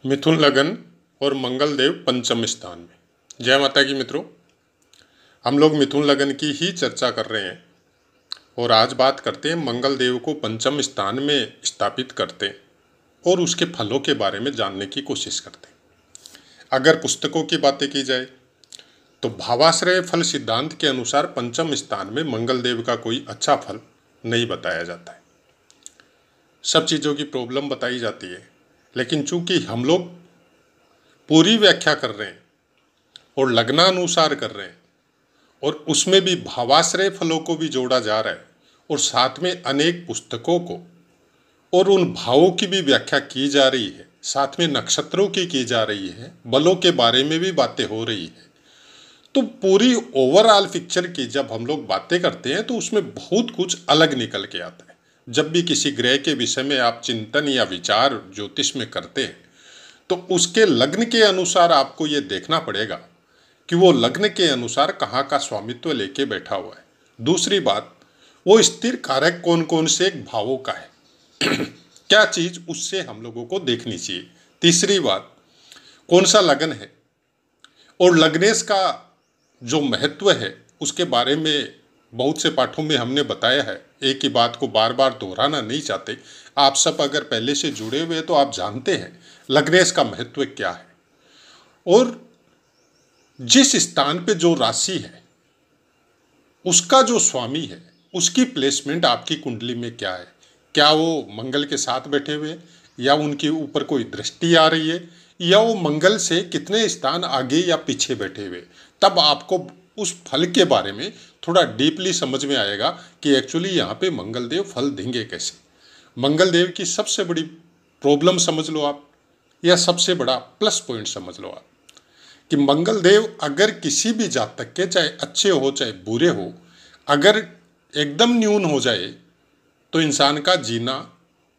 मिथुन लगन और मंगल देव पंचम स्थान में। जय माता की मित्रों, हम लोग मिथुन लगन की ही चर्चा कर रहे हैं और आज बात करते हैं मंगल देव को पंचम स्थान में स्थापित करते हैं और उसके फलों के बारे में जानने की कोशिश करते हैं। अगर पुस्तकों की बातें की जाए तो भावाश्रय फल सिद्धांत के अनुसार पंचम स्थान में मंगल देव का कोई अच्छा फल नहीं बताया जाता है। सब चीज़ों की प्रॉब्लम बताई जाती है, लेकिन चूंकि हम लोग पूरी व्याख्या कर रहे हैं और लग्नानुसार कर रहे हैं और उसमें भी भावाश्रय फलों को भी जोड़ा जा रहा है और साथ में अनेक पुस्तकों को और उन भावों की भी व्याख्या की जा रही है, साथ में नक्षत्रों की जा रही है, बलों के बारे में भी बातें हो रही है। तो पूरी ओवरऑल पिक्चर की जब हम लोग बातें करते हैं तो उसमें बहुत कुछ अलग निकल के आता है। जब भी किसी ग्रह के विषय में आप चिंतन या विचार ज्योतिष में करते हैं तो उसके लग्न के अनुसार आपको ये देखना पड़ेगा कि वो लग्न के अनुसार कहाँ का स्वामित्व लेके बैठा हुआ है। दूसरी बात, वो स्थिर कारक कौन कौन से भावों का है क्या चीज़ उससे हम लोगों को देखनी चाहिए। तीसरी बात, कौन सा लगन है और लग्नेश का जो महत्व है उसके बारे में बहुत से पाठों में हमने बताया है। एक ही बात को बार बार दोहराना नहीं चाहते। आप सब अगर पहले से जुड़े हुए तो आप जानते हैं लग्नेश का महत्व क्या है और जिस स्थान पे जो राशि है उसका जो स्वामी है उसकी प्लेसमेंट आपकी कुंडली में क्या है। क्या वो मंगल के साथ बैठे हुए या उनके ऊपर कोई दृष्टि आ रही है या वो मंगल से कितने स्थान आगे या पीछे बैठे हुए, तब आपको उस फल के बारे में थोड़ा डीपली समझ में आएगा कि एक्चुअली यहाँ पे मंगल देव फल देंगे कैसे। मंगल देव की सबसे बड़ी प्रॉब्लम समझ लो आप, या सबसे बड़ा प्लस पॉइंट समझ लो आप, कि मंगल देव अगर किसी भी जातक के चाहे अच्छे हो चाहे बुरे हो, अगर एकदम न्यून हो जाए तो इंसान का जीना,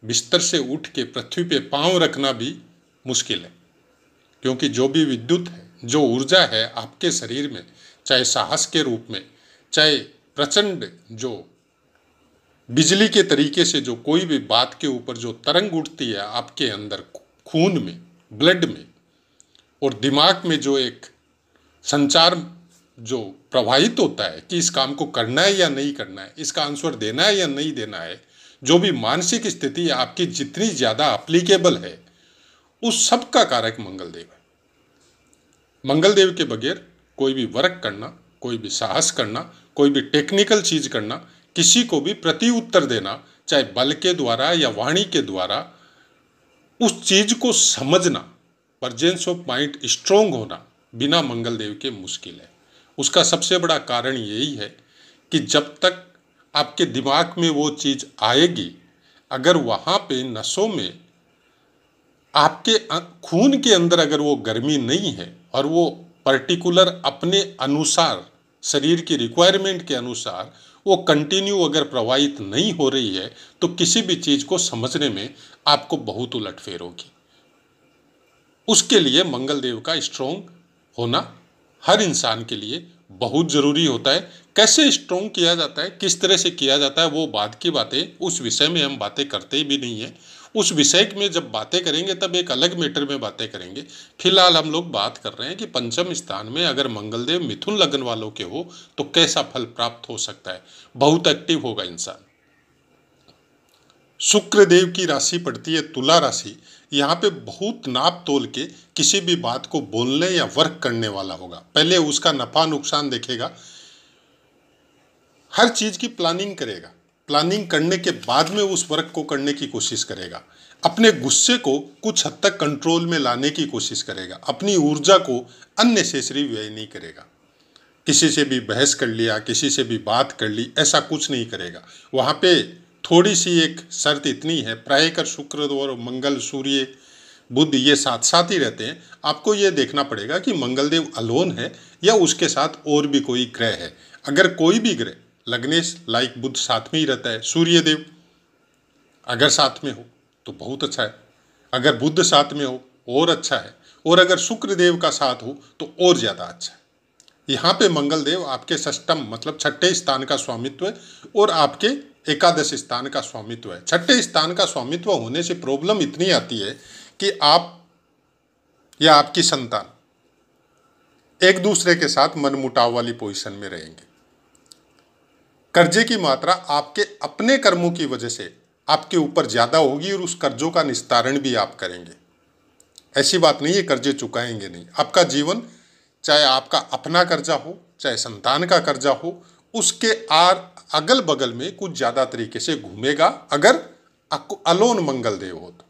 बिस्तर से उठ के पृथ्वी पे पांव रखना भी मुश्किल है। क्योंकि जो भी विद्युत है, जो ऊर्जा है आपके शरीर में, चाहे साहस के रूप में, चाहे प्रचंड जो बिजली के तरीके से जो कोई भी बात के ऊपर जो तरंग उठती है आपके अंदर खून में, ब्लड में और दिमाग में, जो एक संचार जो प्रवाहित होता है कि इस काम को करना है या नहीं करना है, इसका आंसर देना है या नहीं देना है, जो भी मानसिक स्थिति आपकी जितनी ज़्यादा एप्लीकेबल है, उस सब का कारक मंगल देव है। मंगल देव के बगैर कोई भी वर्क करना, कोई भी साहस करना, कोई भी टेक्निकल चीज़ करना, किसी को भी प्रति उत्तर देना, चाहे बल के द्वारा या वाणी के द्वारा, उस चीज़ को समझना, प्रेजेंस ऑफ माइंड स्ट्रोंग होना बिना मंगल देव के मुश्किल है। उसका सबसे बड़ा कारण यही है कि जब तक आपके दिमाग में वो चीज़ आएगी, अगर वहाँ पे नसों में आपके खून के अंदर अगर वो गर्मी नहीं है और वो पर्टिकुलर अपने अनुसार शरीर की रिक्वायरमेंट के अनुसार वो कंटिन्यू अगर प्रवाहित नहीं हो रही है तो किसी भी चीज़ को समझने में आपको बहुत उलटफेर होगी। उसके लिए मंगल देव का स्ट्रोंग होना हर इंसान के लिए बहुत ज़रूरी होता है। कैसे स्ट्रोंग किया जाता है, किस तरह से किया जाता है, वो बाद की बातें, उस विषय में हम बातें करते ही भी नहीं है। उस विषय में जब बातें करेंगे तब एक अलग मैटर में बातें करेंगे। फिलहाल हम लोग बात कर रहे हैं कि पंचम स्थान में अगर मंगल देव मिथुन लगन वालों के हो तो कैसा फल प्राप्त हो सकता है। बहुत एक्टिव होगा इंसान। शुक्र देव की राशि पड़ती है तुला राशि। यहाँ पे बहुत नाप तोल के किसी भी बात को बोलने या वर्क करने वाला होगा। पहले उसका नफा नुकसान देखेगा, हर चीज़ की प्लानिंग करेगा, प्लानिंग करने के बाद में उस वर्क को करने की कोशिश करेगा। अपने गुस्से को कुछ हद तक कंट्रोल में लाने की कोशिश करेगा। अपनी ऊर्जा को अननेसेसरी व्यय नहीं करेगा। किसी से भी बहस कर लिया, किसी से भी बात कर ली, ऐसा कुछ नहीं करेगा। वहाँ पे थोड़ी सी एक शर्त इतनी है, प्राय कर शुक्र और मंगल, सूर्य, बुध ये साथ साथ ही रहते हैं। आपको ये देखना पड़ेगा कि मंगल देव अलोन है या उसके साथ और भी कोई ग्रह है। अगर कोई भी ग्रह लग्नेश लाइक बुध साथ में ही रहता है, सूर्य देव अगर साथ में हो तो बहुत अच्छा है, अगर बुध साथ में हो और अच्छा है, और अगर शुक्र देव का साथ हो तो और ज़्यादा अच्छा है। यहाँ पे मंगल देव आपके षष्ठम मतलब छठे स्थान का स्वामित्व है और आपके एकादश स्थान का स्वामित्व है। छठे स्थान का स्वामित्व होने से प्रॉब्लम इतनी आती है कि आप या आपकी संतान एक दूसरे के साथ मनमुटाव वाली पोजीशन में रहेंगे। कर्जे की मात्रा आपके अपने कर्मों की वजह से आपके ऊपर ज्यादा होगी और उस कर्जों का निस्तारण भी आप करेंगे। ऐसी बात नहीं है कर्जे चुकाएंगे नहीं। आपका जीवन चाहे आपका अपना कर्जा हो चाहे संतान का कर्जा हो, उसके अगल बगल में कुछ ज्यादा तरीके से घूमेगा अगर अलोन मंगल देव हो तो।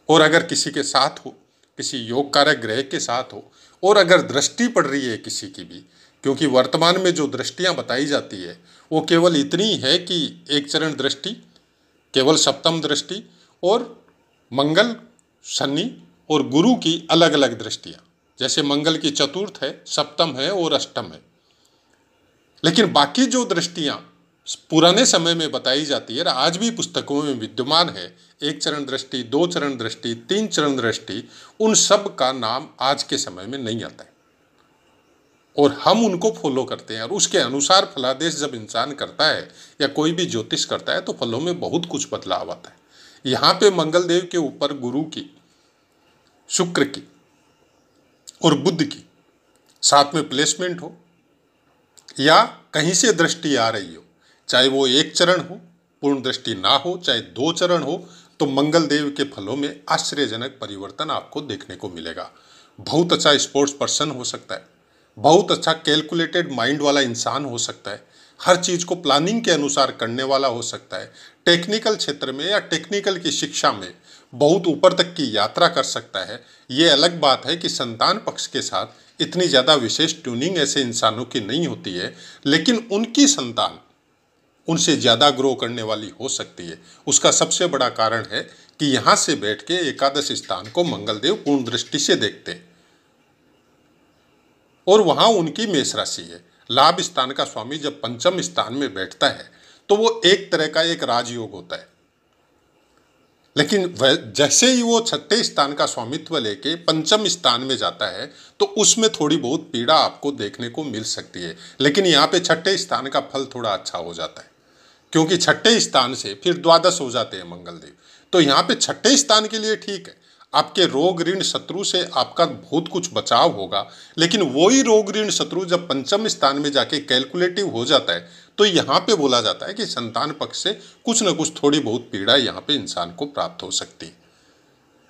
और अगर किसी के साथ हो, किसी योग कारक ग्रह के साथ हो, और अगर दृष्टि पड़ रही है किसी की भी, क्योंकि वर्तमान में जो दृष्टियां बताई जाती है वो केवल इतनी है कि एक चरण दृष्टि, केवल सप्तम दृष्टि, और मंगल, शनि और गुरु की अलग अलग दृष्टियां, जैसे मंगल की चतुर्थ है, सप्तम है और अष्टम है। लेकिन बाकी जो दृष्टियां पुराने समय में बताई जाती है, आज भी पुस्तकों में विद्यमान है, एक चरण दृष्टि, दो चरण दृष्टि, तीन चरण दृष्टि, उन सब का नाम आज के समय में नहीं आता है और हम उनको फॉलो करते हैं। और उसके अनुसार फलादेश जब इंसान करता है या कोई भी ज्योतिष करता है तो फलों में बहुत कुछ बदलाव आता है। यहाँ पे मंगल देव के ऊपर गुरु की, शुक्र की और बुध की साथ में प्लेसमेंट हो या कहीं से दृष्टि आ रही हो, चाहे वो एक चरण हो, पूर्ण दृष्टि ना हो, चाहे दो चरण हो, तो मंगल देव के फलों में आश्चर्यजनक परिवर्तन आपको देखने को मिलेगा। बहुत अच्छा स्पोर्ट्स पर्सन हो सकता है, बहुत अच्छा कैलकुलेटेड माइंड वाला इंसान हो सकता है, हर चीज़ को प्लानिंग के अनुसार करने वाला हो सकता है, टेक्निकल क्षेत्र में या टेक्निकल की शिक्षा में बहुत ऊपर तक की यात्रा कर सकता है। ये अलग बात है कि संतान पक्ष के साथ इतनी ज़्यादा विशेष ट्यूनिंग ऐसे इंसानों की नहीं होती है, लेकिन उनकी संतान उनसे ज़्यादा ग्रो करने वाली हो सकती है। उसका सबसे बड़ा कारण है कि यहाँ से बैठ के एकादश स्थान को मंगलदेव पूर्ण दृष्टि से देखते हैं और वहाँ उनकी मेष राशि है। लाभ स्थान का स्वामी जब पंचम स्थान में बैठता है तो वो एक तरह का एक राजयोग होता है, लेकिन जैसे ही वो छठे स्थान का स्वामित्व लेके पंचम स्थान में जाता है तो उसमें थोड़ी बहुत पीड़ा आपको देखने को मिल सकती है। लेकिन यहाँ पे छठे स्थान का फल थोड़ा अच्छा हो जाता है, क्योंकि छठे स्थान से फिर द्वादश हो जाते हैं मंगलदेव। तो यहाँ पे छठे स्थान के लिए ठीक है, आपके रोग ऋण शत्रु से आपका बहुत कुछ बचाव होगा। लेकिन वही रोग ऋण शत्रु जब पंचम स्थान में जाके कैलकुलेटिव हो जाता है तो यहाँ पे बोला जाता है कि संतान पक्ष से कुछ न कुछ थोड़ी बहुत पीड़ा यहाँ पे इंसान को प्राप्त हो सकती है।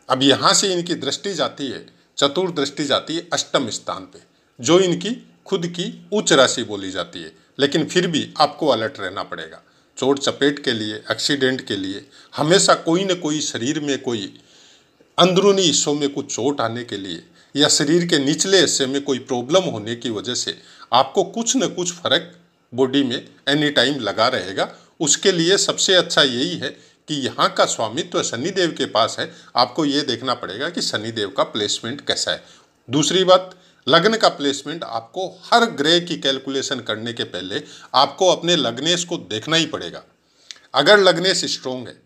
अब यहाँ से इनकी दृष्टि जाती है, चतुर्दृष्टि जाती है अष्टम स्थान पे, जो इनकी खुद की उच्च राशि बोली जाती है। लेकिन फिर भी आपको अलर्ट रहना पड़ेगा। चोट चपेट के लिए, एक्सीडेंट के लिए, हमेशा कोई न कोई शरीर में कोई अंदरूनी हिस्सों में कुछ चोट आने के लिए या शरीर के निचले हिस्से में कोई प्रॉब्लम होने की वजह से आपको कुछ न कुछ फर्क बॉडी में एनी टाइम लगा रहेगा। उसके लिए सबसे अच्छा यही है कि यहाँ का स्वामित्व शनिदेव के पास है। आपको ये देखना पड़ेगा कि शनिदेव का प्लेसमेंट कैसा है। दूसरी बात, लग्न का प्लेसमेंट आपको हर ग्रह की कैलकुलेशन करने के पहले आपको अपने लग्नेश को देखना ही पड़ेगा। अगर लग्नेश स्ट्रोंग है,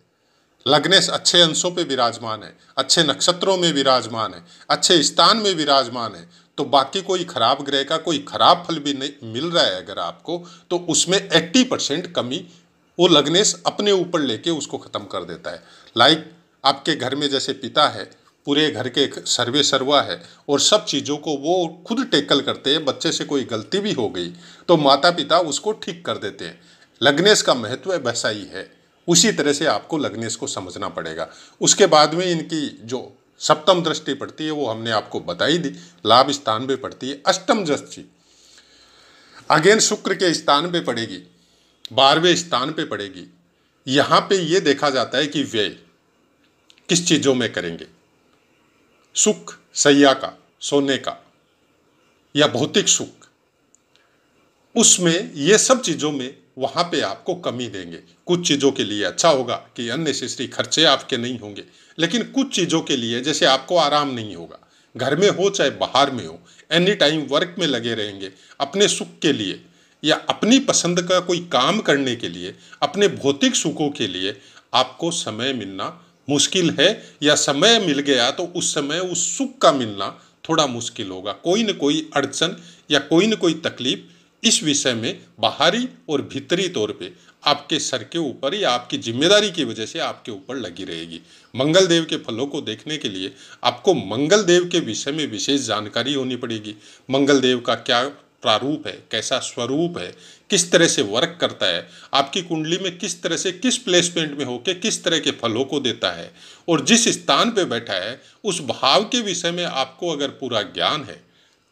लग्नेश अच्छे अंशों पे विराजमान है, अच्छे नक्षत्रों में विराजमान है, अच्छे स्थान में विराजमान है, तो बाकी कोई खराब ग्रह का कोई खराब फल भी नहीं मिल रहा है अगर आपको, तो उसमें 80% कमी वो लग्नेश अपने ऊपर लेके उसको खत्म कर देता है। लाइक आपके घर में जैसे पिता है, पूरे घर के सर्वे सर्वा है और सब चीज़ों को वो खुद टेकल करते हैं। बच्चे से कोई गलती भी हो गई तो माता पिता उसको ठीक कर देते हैं। लग्नेश का महत्व वैसा ही है, उसी तरह से आपको लग्नेश को समझना पड़ेगा। उसके बाद में इनकी जो सप्तम दृष्टि पड़ती है वो हमने आपको बताई दी, लाभ स्थान पे पड़ती है। अष्टम दृष्टि अगेन शुक्र के स्थान पे पड़ेगी, 12वें स्थान पे पड़ेगी। यहाँ पे ये देखा जाता है कि व्यय किस चीज़ों में करेंगे, सुख सैया का, सोने का या भौतिक सुख, उसमें ये सब चीज़ों में वहाँ पे आपको कमी देंगे। कुछ चीज़ों के लिए अच्छा होगा कि अननेसेसरी खर्चे आपके नहीं होंगे, लेकिन कुछ चीज़ों के लिए जैसे आपको आराम नहीं होगा, घर में हो चाहे बाहर में हो, एनी टाइम वर्क में लगे रहेंगे अपने सुख के लिए या अपनी पसंद का कोई काम करने के लिए, अपने भौतिक सुखों के लिए आपको समय मिलना मुश्किल है, या समय मिल गया तो उस समय उस सुख का मिलना थोड़ा मुश्किल होगा। कोई न कोई अड़चन या कोई न कोई तकलीफ इस विषय में बाहरी और भीतरी तौर पे आपके सर के ऊपर या आपकी जिम्मेदारी की वजह से आपके ऊपर लगी रहेगी। मंगल देव के फलों को देखने के लिए आपको मंगल देव के विषय में विशेष जानकारी होनी पड़ेगी। मंगल देव का क्या प्रारूप है, कैसा स्वरूप है, किस तरह से वर्क करता है, आपकी कुंडली में किस तरह से किस प्लेसमेंट में होकर किस तरह के फलों को देता है, और जिस स्थान पे बैठा है उस भाव के विषय में आपको अगर पूरा ज्ञान है,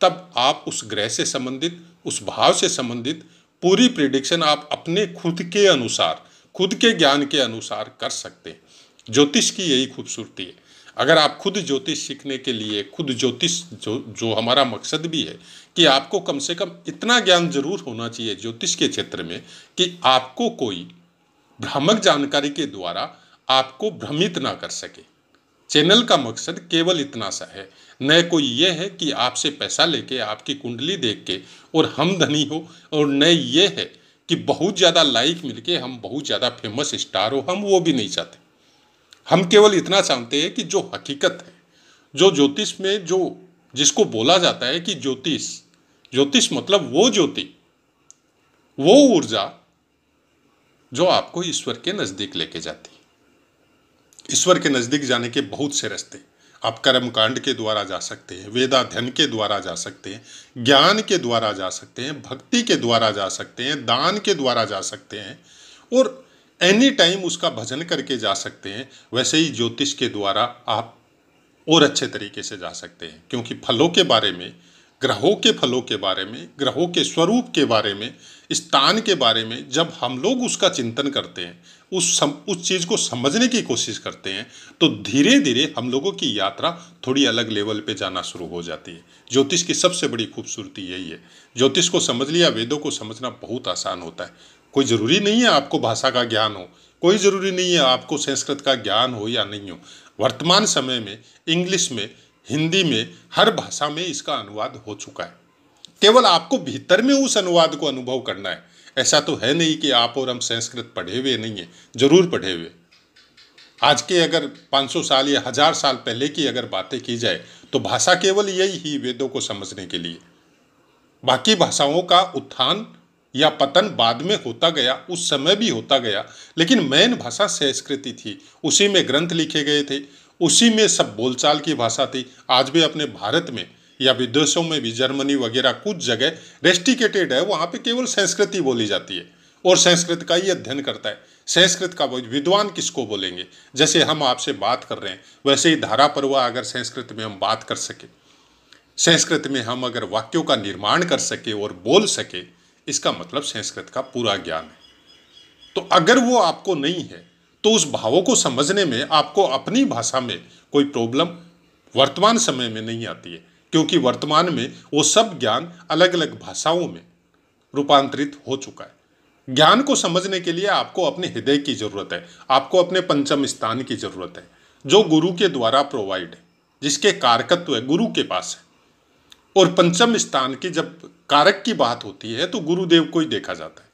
तब आप उस ग्रह से संबंधित, उस भाव से संबंधित पूरी प्रिडिक्शन आप अपने खुद के अनुसार, खुद के ज्ञान के अनुसार कर सकते हैं। ज्योतिष की यही खूबसूरती है। अगर आप खुद ज्योतिष सीखने के लिए, खुद ज्योतिष जो हमारा मकसद भी है कि आपको कम से कम इतना ज्ञान जरूर होना चाहिए ज्योतिष के क्षेत्र में कि आपको कोई भ्रामक जानकारी के द्वारा आपको भ्रमित ना कर सके। चैनल का मकसद केवल इतना सा है, न कोई ये है कि आपसे पैसा लेके, आपकी कुंडली देख के और हम धनी हो, और न ये है कि बहुत ज़्यादा लाइक मिलके हम बहुत ज़्यादा फेमस स्टार हो। हम वो भी नहीं चाहते। हम केवल इतना चाहते हैं कि जो हकीकत है, जो ज्योतिष में जो जिसको बोला जाता है कि ज्योतिष मतलब वो ज्योति, वो ऊर्जा जो आपको ईश्वर के नज़दीक लेके जाती है। ईश्वर के नज़दीक जाने के बहुत से रास्ते, आप कर्मकांड के द्वारा जा सकते हैं, वेदाध्ययन के द्वारा जा सकते हैं, ज्ञान के द्वारा जा सकते हैं, भक्ति के द्वारा जा सकते हैं, दान के द्वारा जा सकते हैं, और एनी टाइम उसका भजन करके जा सकते हैं। वैसे ही ज्योतिष के द्वारा आप और अच्छे तरीके से जा सकते हैं, क्योंकि फलों के बारे में, ग्रहों के फलों के बारे में, ग्रहों के स्वरूप के बारे में, स्थान के बारे में जब हम लोग उसका चिंतन करते हैं, उस चीज़ को समझने की कोशिश करते हैं, तो धीरे धीरे हम लोगों की यात्रा थोड़ी अलग लेवल पे जाना शुरू हो जाती है। ज्योतिष की सबसे बड़ी खूबसूरती यही है। ज्योतिष को समझ लिया, वेदों को समझना बहुत आसान होता है। कोई ज़रूरी नहीं है आपको भाषा का ज्ञान हो, कोई ज़रूरी नहीं है आपको संस्कृत का ज्ञान हो या नहीं हो। वर्तमान समय में इंग्लिश में, हिंदी में, हर भाषा में इसका अनुवाद हो चुका है। केवल आपको भीतर में उस अनुवाद को अनुभव करना है। ऐसा तो है नहीं कि आप और हम संस्कृत पढ़े हुए नहीं हैं, जरूर पढ़े हुए। आज के अगर 500 साल या 1000 साल पहले की अगर बातें की जाए तो भाषा केवल यही ही वेदों को समझने के लिए। बाकी भाषाओं का उत्थान या पतन बाद में होता गया, उस समय भी होता गया, लेकिन मेन भाषा संस्कृत थी। उसी में ग्रंथ लिखे गए थे, उसी में सब बोलचाल की भाषा थी। आज भी अपने भारत में या विदेशों में भी, जर्मनी वगैरह कुछ जगह रेस्टिकेटेड है, वहाँ पे केवल संस्कृत ही बोली जाती है और संस्कृत का ही अध्ययन करता है। संस्कृत का विद्वान किसको बोलेंगे? जैसे हम आपसे बात कर रहे हैं, वैसे ही धारा प्रवाह अगर संस्कृत में हम बात कर सके, संस्कृत में हम अगर वाक्यों का निर्माण कर सके और बोल सके, इसका मतलब संस्कृत का पूरा ज्ञान है। तो अगर वो आपको नहीं है तो उस भावों को समझने में आपको अपनी भाषा में कोई प्रॉब्लम वर्तमान समय में नहीं आती है, क्योंकि वर्तमान में वो सब ज्ञान अलग अलग भाषाओं में रूपांतरित हो चुका है। ज्ञान को समझने के लिए आपको अपने हृदय की जरूरत है, आपको अपने पंचम स्थान की जरूरत है, जो गुरु के द्वारा प्रोवाइड है, जिसके कारकत्व है गुरु के पास है। और पंचम स्थान की जब कारक की बात होती है तो गुरुदेव को ही देखा जाता है,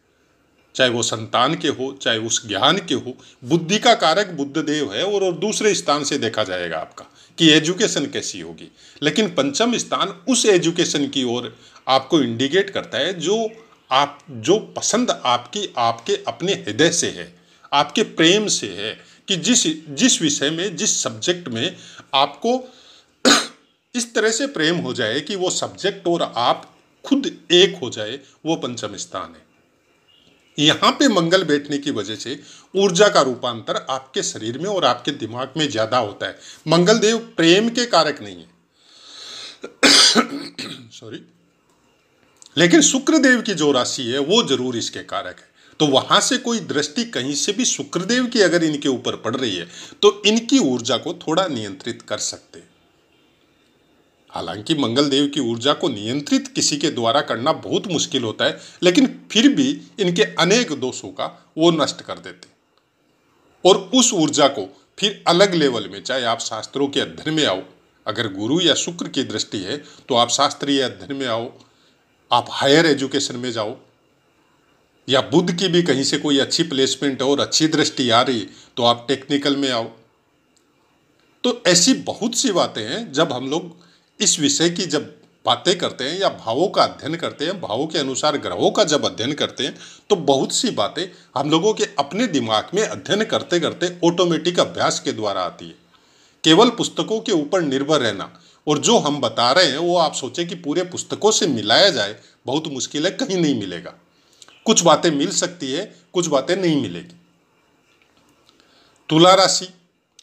चाहे वो संतान के हो, चाहे उस ज्ञान के हो। बुद्धि का कारक बुद्धदेव है और दूसरे स्थान से देखा जाएगा आपका कि एजुकेशन कैसी होगी, लेकिन पंचम स्थान उस एजुकेशन की ओर आपको इंडिकेट करता है जो पसंद आपके अपने हृदय से है, आपके प्रेम से है, कि जिस विषय में, जिस सब्जेक्ट में आपको इस तरह से प्रेम हो जाए कि वो सब्जेक्ट और आप खुद एक हो जाए, वो पंचम स्थान है। यहाँ पे मंगल बैठने की वजह से ऊर्जा का रूपांतर आपके शरीर में और आपके दिमाग में ज्यादा होता है। मंगल देव प्रेम के कारक नहीं है सॉरी, लेकिन शुक्रदेव की जो राशि है वो जरूर इसके कारक है। तो वहां से कोई दृष्टि कहीं से भी शुक्रदेव की अगर इनके ऊपर पड़ रही है तो इनकी ऊर्जा को थोड़ा नियंत्रित कर सकते हैं। हालांकि मंगल देव की ऊर्जा को नियंत्रित किसी के द्वारा करना बहुत मुश्किल होता है, लेकिन फिर भी इनके अनेक दोषों का वो नष्ट कर देते और उस ऊर्जा को फिर अलग लेवल में, चाहे आप शास्त्रों के अध्ययन में आओ, अगर गुरु या शुक्र की दृष्टि है तो आप शास्त्रीय अध्ययन में आओ, आप हायर एजुकेशन में जाओ, या बुध की भी कहीं से कोई अच्छी प्लेसमेंट और अच्छी दृष्टि आ रही तो आप टेक्निकल में आओ। तो ऐसी बहुत सी बातें हैं, जब हम लोग इस विषय की जब बातें करते हैं या भावों का अध्ययन करते हैं, भावों के अनुसार ग्रहों का जब अध्ययन करते हैं तो बहुत सी बातें हम लोगों के अपने दिमाग में अध्ययन करते करते ऑटोमेटिक अभ्यास के द्वारा आती है। केवल पुस्तकों के ऊपर निर्भर रहना और जो हम बता रहे हैं वो आप सोचें कि पूरे पुस्तकों से मिलाया जाए, बहुत मुश्किल है, कहीं नहीं मिलेगा। कुछ बातें मिल सकती है, कुछ बातें नहीं मिलेगी। तुला राशि,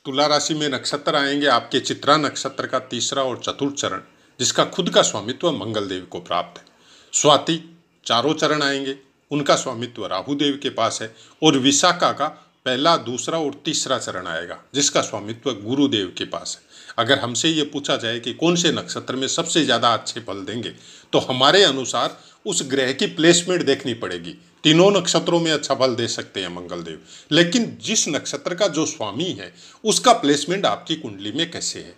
तुला राशि में नक्षत्र आएंगे आपके चित्रा नक्षत्र का तीसरा और चतुर्थ चरण, जिसका खुद का स्वामित्व मंगल देव को प्राप्त है। स्वाति चारों चरण आएंगे, उनका स्वामित्व राहु देव के पास है। और विशाखा का पहला, दूसरा और तीसरा चरण आएगा, जिसका स्वामित्व गुरुदेव के पास है। अगर हमसे ये पूछा जाए कि कौन से नक्षत्र में सबसे ज़्यादा अच्छे फल देंगे, तो हमारे अनुसार उस ग्रह की प्लेसमेंट देखनी पड़ेगी। तीनों नक्षत्रों में अच्छा फल दे सकते हैं मंगल देव, लेकिन जिस नक्षत्र का जो स्वामी है उसका प्लेसमेंट आपकी कुंडली में कैसे है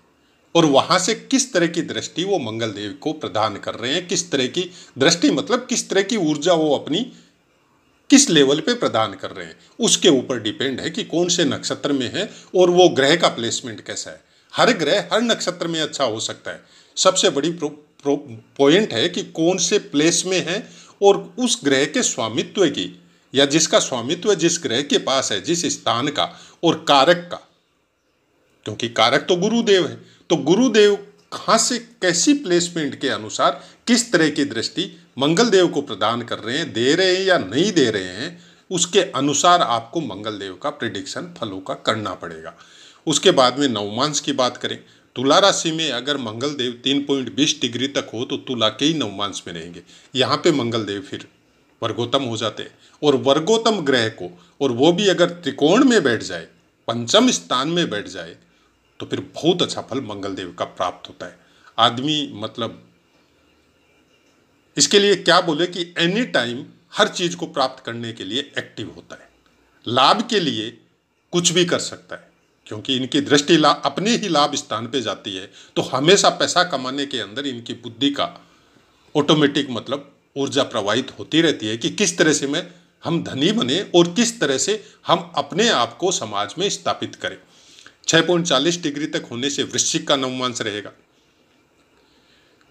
और वहाँ से किस तरह की दृष्टि वो मंगल देव को प्रदान कर रहे हैं, किस तरह की दृष्टि मतलब किस तरह की ऊर्जा वो अपनी किस लेवल पे प्रदान कर रहे हैं, उसके ऊपर डिपेंड है कि कौन से नक्षत्र में है और वो ग्रह का प्लेसमेंट कैसा है। हर ग्रह हर नक्षत्र में अच्छा हो सकता है। सबसे बड़ी पॉइंट है कि कौन से प्लेस में है और उस ग्रह के स्वामित्व की या जिसका स्वामित्व जिस ग्रह के पास है, जिस स्थान का और कारक का, क्योंकि कारक तो गुरुदेव है, तो गुरुदेव कहाँ से कैसी प्लेसमेंट के अनुसार किस तरह की दृष्टि मंगल देव को प्रदान कर रहे हैं, दे रहे हैं या नहीं दे रहे हैं, उसके अनुसार आपको मंगल देव का प्रेडिक्शन फलों का करना पड़ेगा। उसके बाद में नवमांश की बात करें, तुला राशि में अगर मंगल देव 3.20 डिग्री तक हो तो तुला के ही नवमांश में रहेंगे। यहाँ पे मंगल देव फिर वर्गोत्तम हो जाते हैं और वर्गोत्तम ग्रह को, और वो भी अगर त्रिकोण में बैठ जाए, पंचम स्थान में बैठ जाए, तो फिर बहुत अच्छा फल मंगल देव का प्राप्त होता है। आदमी मतलब इसके लिए क्या बोले कि एनी टाइम हर चीज को प्राप्त करने के लिए एक्टिव होता है, लाभ के लिए कुछ भी कर सकता है, क्योंकि इनकी दृष्टि अपने ही लाभ स्थान पे जाती है। तो हमेशा पैसा कमाने के अंदर इनकी बुद्धि का ऑटोमेटिक मतलब ऊर्जा प्रवाहित होती रहती है कि किस तरह से हम धनी बने और किस तरह से हम अपने आप को समाज में स्थापित करें। 6.40 डिग्री तक होने से वृश्चिक का नवमांश रहेगा,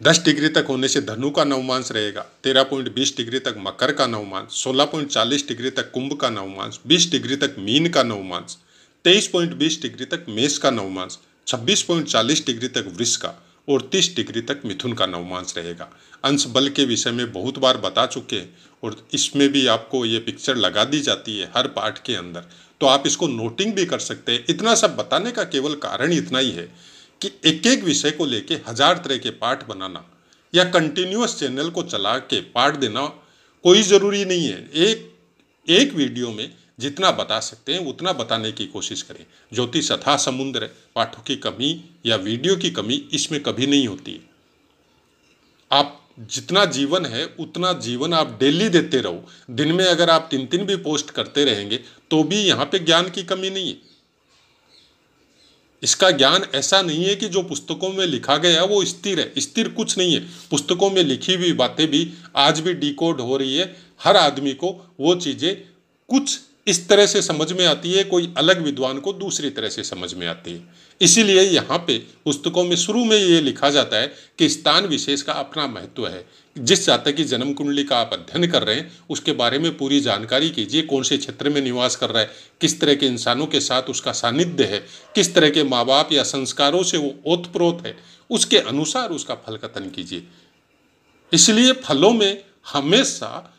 10 डिग्री तक होने से धनु का नवमांश रहेगा, 13.20 डिग्री तक मकर का नवमांश, 16.40 डिग्री तक कुंभ का नवमांश, 20 डिग्री तक मीन का नवमांश, 23.20 डिग्री तक मेष का नवमांश, 26.40 डिग्री तक वृष का और 30 डिग्री तक मिथुन का नवमांश रहेगा। अंश बल के विषय में बहुत बार बता चुके हैं और इसमें भी आपको ये पिक्चर लगा दी जाती है हर पाठ के अंदर, तो आप इसको नोटिंग भी कर सकते हैं। इतना सब बताने का केवल कारण इतना ही है कि एक एक विषय को लेके 1000 तरह के पाठ बनाना या कंटिन्यूअस चैनल को चला के पाठ देना कोई ज़रूरी नहीं है। एक वीडियो में जितना बता सकते हैं उतना बताने की कोशिश करें। ज्योतिष अथाह समुद्र है, पाठों की कमी या वीडियो की कमी इसमें कभी नहीं होती है। आप जितना जीवन है उतना जीवन आप डेली देते रहो। दिन में अगर आप 3 भी पोस्ट करते रहेंगे तो भी यहाँ पे ज्ञान की कमी नहीं है। इसका ज्ञान ऐसा नहीं है कि जो पुस्तकों में लिखा गया वो स्थिर है, स्थिर कुछ नहीं है। पुस्तकों में लिखी हुई बातें भी आज भी डिकोड हो रही है। हर आदमी को वो चीज़ें कुछ इस तरह से समझ में आती है, कोई अलग विद्वान को दूसरी तरह से समझ में आती है। इसीलिए यहाँ पे पुस्तकों में शुरू में ये लिखा जाता है कि स्थान विशेष का अपना महत्व है। जिस जातक की जन्म कुंडली का आप अध्ययन कर रहे हैं उसके बारे में पूरी जानकारी कीजिए, कौन से क्षेत्र में निवास कर रहा है, किस तरह के इंसानों के साथ उसका सानिध्य है, किस तरह के माँ बाप या संस्कारों से वो ओतप्रोत है, उसके अनुसार उसका फल कथन कीजिए। इसलिए फलों में हमेशा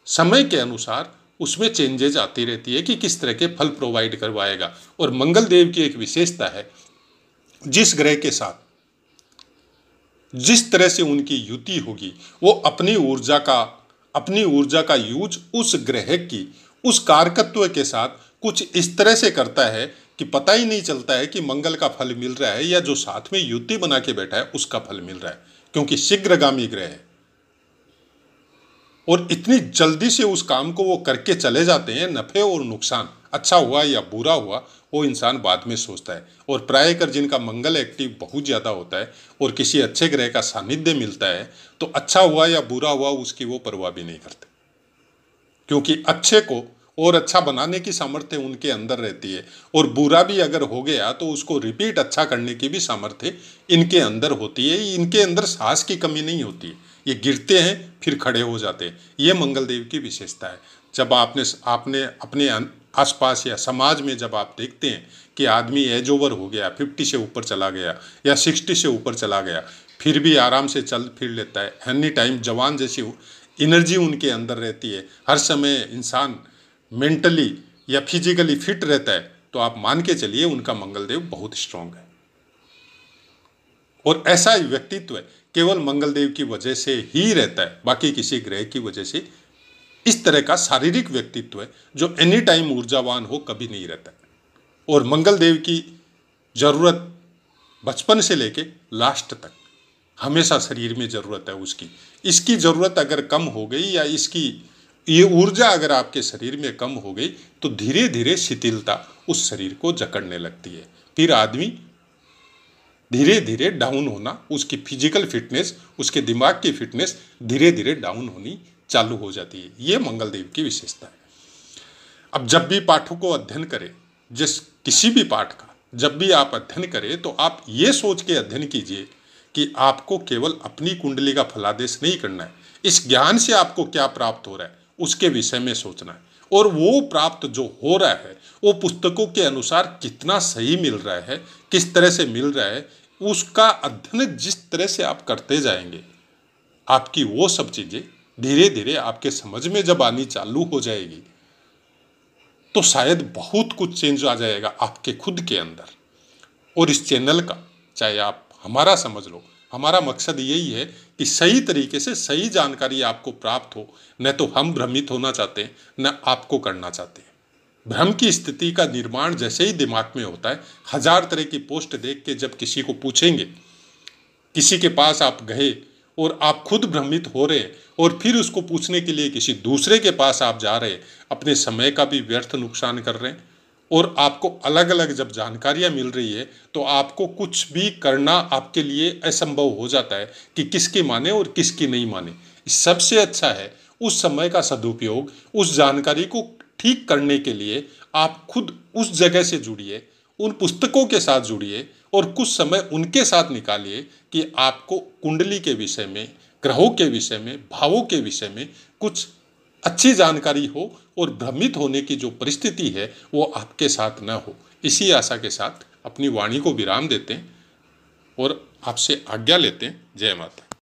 समय के अनुसार उसमें चेंजेज आती रहती है कि किस तरह के फल प्रोवाइड करवाएगा। और मंगल देव की एक विशेषता है, जिस ग्रह के साथ जिस तरह से उनकी युति होगी वो अपनी ऊर्जा का यूज उस ग्रह की उस कारकत्व के साथ कुछ इस तरह से करता है कि पता ही नहीं चलता है कि मंगल का फल मिल रहा है या जो साथ में युति बना के बैठा है उसका फल मिल रहा है, क्योंकि शीघ्रगामी ग्रह है और इतनी जल्दी से उस काम को वो करके चले जाते हैं। नफे और नुकसान, अच्छा हुआ या बुरा हुआ, वो इंसान बाद में सोचता है। और प्रायकर जिनका मंगल एक्टिव बहुत ज़्यादा होता है और किसी अच्छे ग्रह का सानिध्य मिलता है तो अच्छा हुआ या बुरा हुआ उसकी वो परवाह भी नहीं करते, क्योंकि अच्छे को और अच्छा बनाने की सामर्थ्य उनके अंदर रहती है, और बुरा भी अगर हो गया तो उसको रिपीट अच्छा करने की भी सामर्थ्य इनके अंदर होती है। इनके अंदर साहस की कमी नहीं होती है, ये गिरते हैं फिर खड़े हो जाते हैं। ये मंगलदेव की विशेषता है। जब आपने अपने आसपास या समाज में जब आप देखते हैं कि आदमी एज ओवर हो गया, 50 से ऊपर चला गया या 60 से ऊपर चला गया, फिर भी आराम से चल फिर लेता है, एनी टाइम जवान जैसी एनर्जी उनके अंदर रहती है, हर समय इंसान मेंटली या फिजिकली फिट रहता है, तो आप मान के चलिए उनका मंगलदेव बहुत स्ट्रांग है। और ऐसा व्यक्तित्व केवल मंगलदेव की वजह से ही रहता है, बाकी किसी ग्रह की वजह से इस तरह का शारीरिक व्यक्तित्व है जो एनी टाइम ऊर्जावान हो कभी नहीं रहता है। और मंगलदेव की जरूरत बचपन से लेके लास्ट तक हमेशा शरीर में जरूरत है उसकी। इसकी जरूरत अगर कम हो गई या इसकी ये ऊर्जा अगर आपके शरीर में कम हो गई तो धीरे धीरे शिथिलता उस शरीर को जकड़ने लगती है, फिर आदमी धीरे धीरे डाउन होना, उसकी फिजिकल फिटनेस, उसके दिमाग की फिटनेस धीरे धीरे डाउन होनी चालू हो जाती है। ये मंगलदेव की विशेषता है। अब जब भी पाठों को अध्ययन करें, किसी भी पाठ का जब भी आप अध्ययन करें तो आप ये सोच के अध्ययन कीजिए कि आपको केवल अपनी कुंडली का फलादेश नहीं करना है, इस ज्ञान से आपको क्या प्राप्त हो रहा है उसके विषय में सोचना है। और वो प्राप्त जो हो रहा है वो पुस्तकों के अनुसार कितना सही मिल रहा है, किस तरह से मिल रहा है, उसका अध्ययन जिस तरह से आप करते जाएंगे, आपकी वो सब चीज़ें धीरे धीरे आपके समझ में जब आनी चालू हो जाएगी तो शायद बहुत कुछ चेंज आ जाएगा आपके खुद के अंदर। और इस चैनल का, चाहे आप हमारा समझ लो, हमारा मकसद यही है कि सही तरीके से सही जानकारी आपको प्राप्त हो। न तो हम भ्रमित होना चाहते हैं, न आपको करना चाहते हैं। भ्रम की स्थिति का निर्माण जैसे ही दिमाग में होता है, 1000 तरह की पोस्ट देख के जब किसी को पूछेंगे, किसी के पास आप गए और आप खुद भ्रमित हो रहे हैं और फिर उसको पूछने के लिए किसी दूसरे के पास आप जा रहे हैं, अपने समय का भी व्यर्थ नुकसान कर रहे हैं। और आपको अलग अलग जब जानकारियां मिल रही है तो आपको कुछ भी करना आपके लिए असंभव हो जाता है कि किसकी माने और किसकी नहीं माने। सबसे अच्छा है उस समय का सदुपयोग, उस जानकारी को ठीक करने के लिए आप खुद उस जगह से जुड़िए, उन पुस्तकों के साथ जुड़िए और कुछ समय उनके साथ निकालिए कि आपको कुंडली के विषय में, ग्रहों के विषय में, भावों के विषय में कुछ अच्छी जानकारी हो और भ्रमित होने की जो परिस्थिति है वो आपके साथ न हो। इसी आशा के साथ अपनी वाणी को विराम देते हैं और आपसे आज्ञा लेते हैं। जय माता।